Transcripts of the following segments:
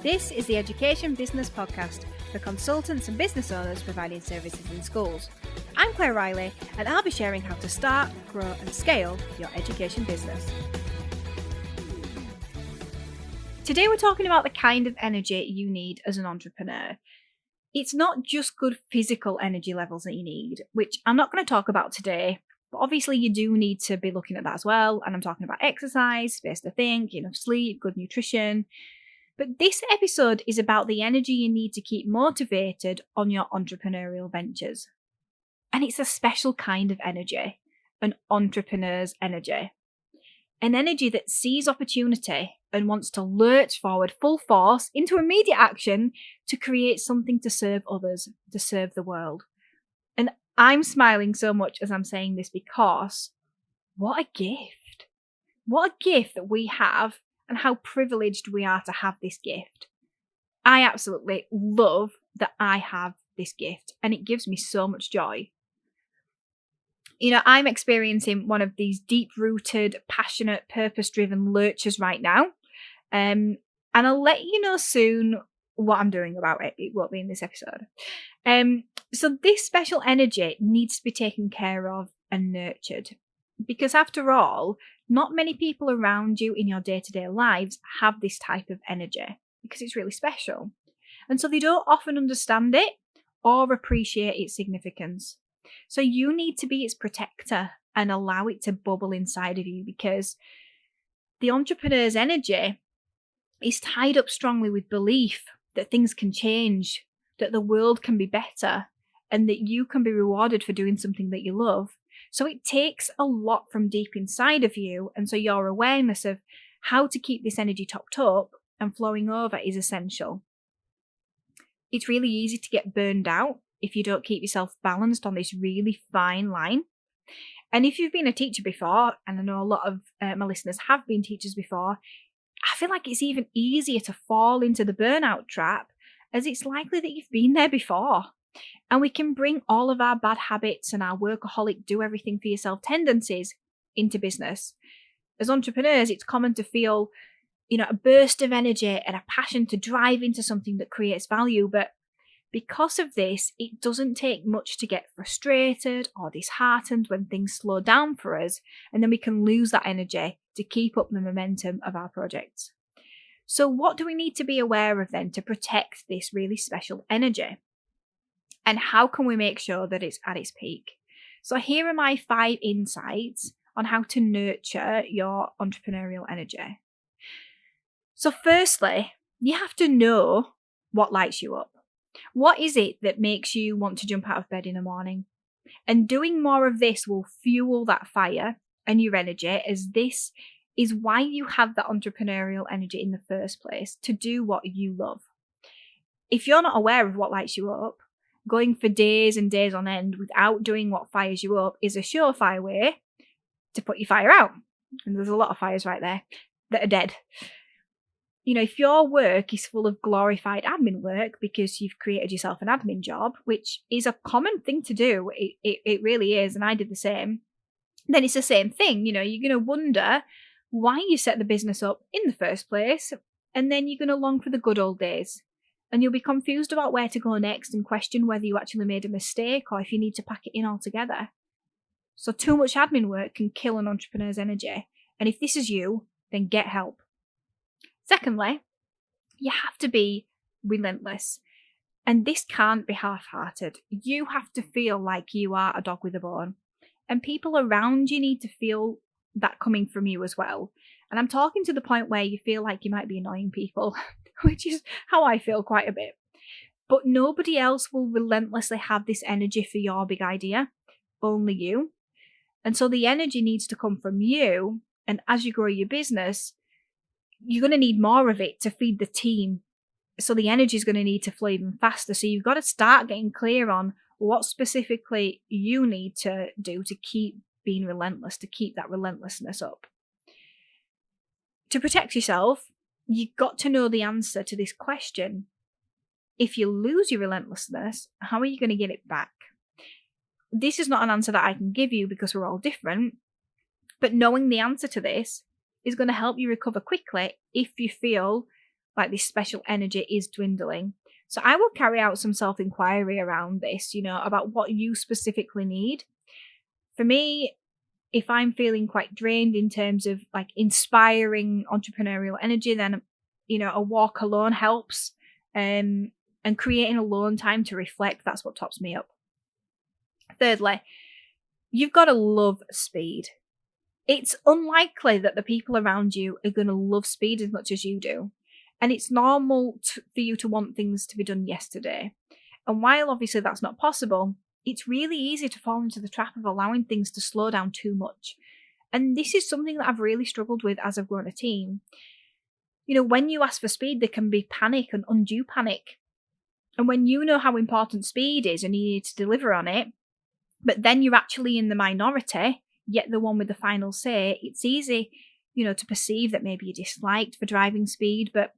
This is the Education Business Podcast for consultants and business owners providing services in schools. I'm Claire Riley, and I'll be sharing how to start, grow and scale your education business. Today we're talking about the kind of energy you need as an entrepreneur. It's not just good physical energy levels that you need, which I'm not going to talk about today, but obviously you do need to be looking at that as well. And I'm talking about exercise, space to think, enough sleep, good nutrition. But this episode is about the energy you need to keep motivated on your entrepreneurial ventures. And it's a special kind of energy, an entrepreneur's energy. An energy that sees opportunity and wants to lurch forward full force into immediate action to create something to serve others, to serve the world. And I'm smiling so much as I'm saying this because what a gift. What a gift that we have and how privileged we are to have this gift. I absolutely love that I have this gift and it gives me so much joy. I'm experiencing one of these deep-rooted, passionate, purpose-driven lurches right now. And I'll let you know soon what I'm doing about it. It won't be in this episode. So this special energy needs to be taken care of and nurtured. Because after all, not many people around you in your day-to-day lives have this type of energy because it's really special. And so they don't often understand it or appreciate its significance. So you need to be its protector and allow it to bubble inside of you because the entrepreneur's energy is tied up strongly with belief that things can change, that the world can be better, and that you can be rewarded for doing something that you love. So it takes a lot from deep inside of you, and so your awareness of how to keep this energy topped up and flowing over is essential. It's really easy to get burned out if you don't keep yourself balanced on this really fine line. And if you've been a teacher before, and I know a lot of my listeners have been teachers before, I feel like it's even easier to fall into the burnout trap as it's likely that you've been there before. And we can bring all of our bad habits and our workaholic do everything for yourself tendencies into business. As entrepreneurs, it's common to feel, a burst of energy and a passion to drive into something that creates value. But because of this, it doesn't take much to get frustrated or disheartened when things slow down for us, and then we can lose that energy to keep up the momentum of our projects. So what do we need to be aware of then to protect this really special energy? And how can we make sure that it's at its peak? So here are my 5 insights on how to nurture your entrepreneurial energy. So firstly, you have to know what lights you up. What is it that makes you want to jump out of bed in the morning? And doing more of this will fuel that fire and your energy, as this is why you have that entrepreneurial energy in the first place, to do what you love. If you're not aware of what lights you up, going for days and days on end without doing what fires you up is a surefire way to put your fire out. And there's a lot of fires right there that are dead. If your work is full of glorified admin work because you've created yourself an admin job, which is a common thing to do, it really is, and I did the same, then it's the same thing. You're going to wonder why you set the business up in the first place, and then you're going to long for the good old days. And you'll be confused about where to go next and question whether you actually made a mistake or if you need to pack it in altogether. So too much admin work can kill an entrepreneur's energy. And if this is you, then get help. Secondly, you have to be relentless. And this can't be half-hearted. You have to feel like you are a dog with a bone. And people around you need to feel that coming from you as well. And I'm talking to the point where you feel like you might be annoying people, which is how I feel quite a bit. But nobody else will relentlessly have this energy for your big idea, only you. And so the energy needs to come from you. And as you grow your business, you're going to need more of it to feed the team. So the energy is going to need to flow even faster. So you've got to start getting clear on what specifically you need to do to keep being relentless, to keep that relentlessness up. To protect yourself, you've got to know the answer to this question. If you lose your relentlessness, how are you going to get it back? This is not an answer that I can give you because we're all different, but knowing the answer to this is going to help you recover quickly if you feel like this special energy is dwindling. So I will carry out some self-inquiry around this, about what you specifically need. For me, if I'm feeling quite drained in terms of like inspiring entrepreneurial energy, then, a walk alone helps. And creating alone time to reflect, that's what tops me up. Thirdly, you've got to love speed. It's unlikely that the people around you are going to love speed as much as you do. And it's normal for you to want things to be done yesterday. And while obviously that's not possible, it's really easy to fall into the trap of allowing things to slow down too much. And this is something that I've really struggled with as I've grown a team. When you ask for speed, there can be panic and undue panic. And when you know how important speed is and you need to deliver on it, but then you're actually in the minority, yet the one with the final say, it's easy, to perceive that maybe you're disliked for driving speed, but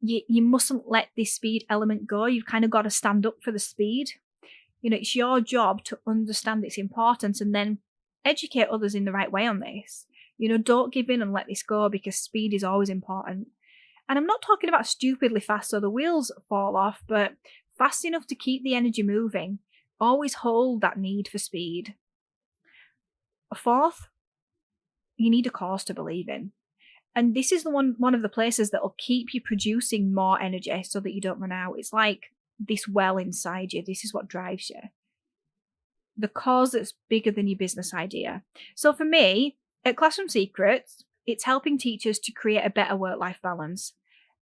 you mustn't let this speed element go. You've kind of got to stand up for the speed. It's your job to understand its importance and then educate others in the right way on this. Don't give in and let this go, because speed is always important. And I'm not talking about stupidly fast so the wheels fall off, but fast enough to keep the energy moving. Always hold that need for speed. Fourth, you need a cause to believe in. And this is one of the places that will keep you producing more energy so that you don't run out. It's like this well inside you. This is what drives you. The cause that's bigger than your business idea. So for me, at Classroom Secrets, it's helping teachers to create a better work-life balance.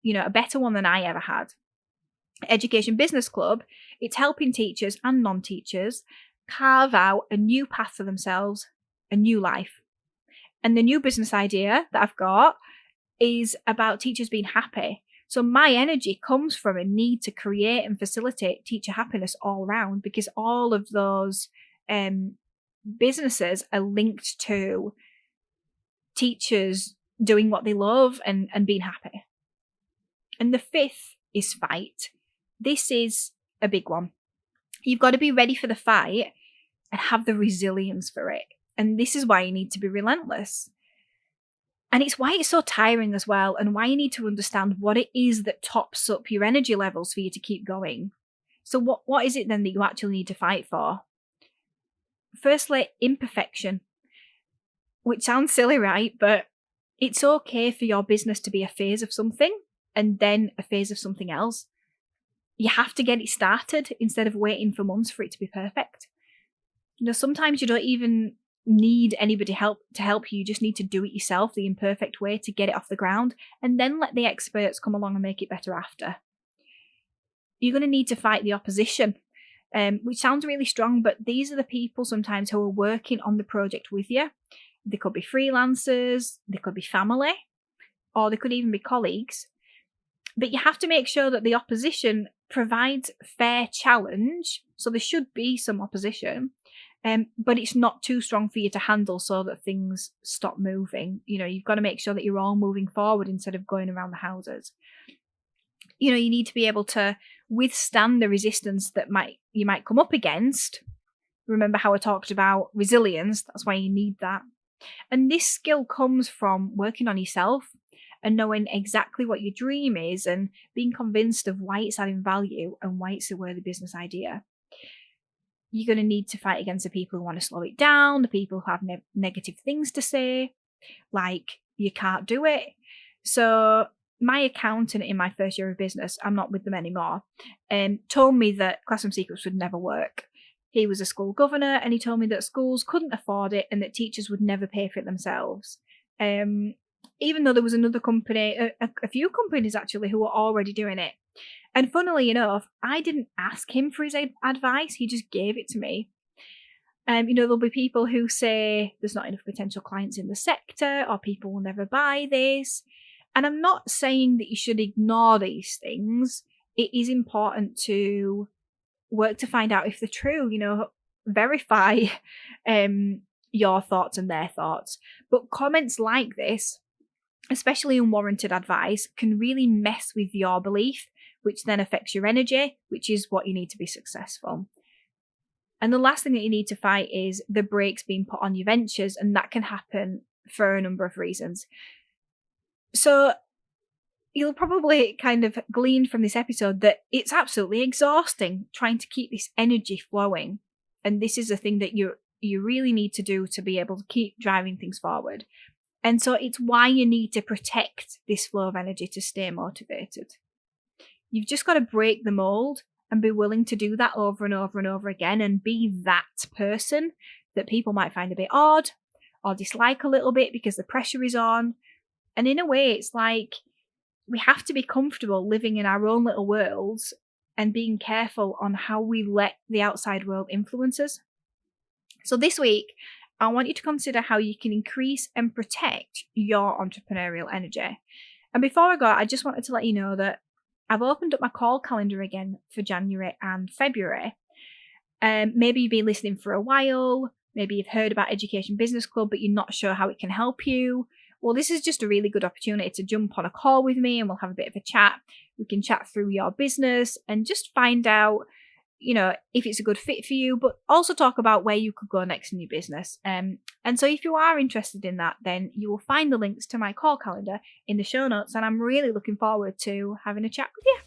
A better one than I ever had. Education Business Club, it's helping teachers and non-teachers carve out a new path for themselves, a new life. And the new business idea that I've got is about teachers being happy. So my energy comes from a need to create and facilitate teacher happiness all around, because all of those businesses are linked to teachers doing what they love and being happy. And the fifth is fight. This is a big one. You've got to be ready for the fight and have the resilience for it. And this is why you need to be relentless. And it's why it's so tiring as well, and why you need to understand what it is that tops up your energy levels for you to keep going. So what is it then that you actually need to fight for? Firstly, imperfection. Which sounds silly, right? But it's okay for your business to be a phase of something and then a phase of something else. You have to get it started instead of waiting for months for it to be perfect. Sometimes you don't even need anybody to help you. You just need to do it yourself the imperfect way to get it off the ground, and then let the experts come along and make it better after. You're going to need to fight the opposition, which sounds really strong, but these are the people sometimes who are working on the project with you. They could be freelancers, they could be family, or they could even be colleagues. But you have to make sure that the opposition provides fair challenge. So there should be some opposition, but it's not too strong for you to handle so that things stop moving. You've got to make sure that you're all moving forward instead of going around the houses. You need to be able to withstand the resistance that you might come up against. Remember how I talked about resilience? That's why you need that. And this skill comes from working on yourself and knowing exactly what your dream is and being convinced of why it's adding value and why it's a worthy business idea. You're going to need to fight against the people who want to slow it down, the people who have negative things to say, like you can't do it. So my accountant in my first year of business, I'm not with them anymore, told me that Classroom Secrets would never work. He was a school governor, and he told me that schools couldn't afford it and that teachers would never pay for it themselves. Even though there was another company, a few companies actually, who were already doing it. And funnily enough, I didn't ask him for his advice. He just gave it to me. There'll be people who say there's not enough potential clients in the sector, or people will never buy this. And I'm not saying that you should ignore these things. It is important to work to find out if they're true, verify your thoughts and their thoughts. But comments like this, especially unwarranted advice, can really mess with your belief, which then affects your energy, which is what you need to be successful. And the last thing that you need to fight is the brakes being put on your ventures, and that can happen for a number of reasons. So you'll probably kind of glean from this episode that it's absolutely exhausting trying to keep this energy flowing. And this is a thing that you really need to do to be able to keep driving things forward. And so it's why you need to protect this flow of energy to stay motivated. You've just got to break the mold and be willing to do that over and over and over again and be that person that people might find a bit odd or dislike a little bit because the pressure is on. And in a way, it's like we have to be comfortable living in our own little worlds and being careful on how we let the outside world influence us. So this week, I want you to consider how you can increase and protect your entrepreneurial energy. And before I go, I just wanted to let you know that I've opened up my call calendar again for January and February. Maybe you've been listening for a while. Maybe you've heard about Education Business Club, but you're not sure how it can help you. Well, this is just a really good opportunity to jump on a call with me and we'll have a bit of a chat. We can chat through your business and just find out, if it's a good fit for you, but also talk about where you could go next in your business. And so if you are interested in that, then you will find the links to my call calendar in the show notes. And I'm really looking forward to having a chat with you.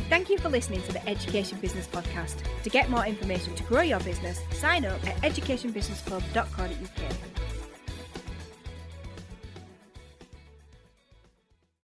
Thank you for listening to the Education Business Podcast. To get more information to grow your business, sign up at educationbusinessclub.co.uk.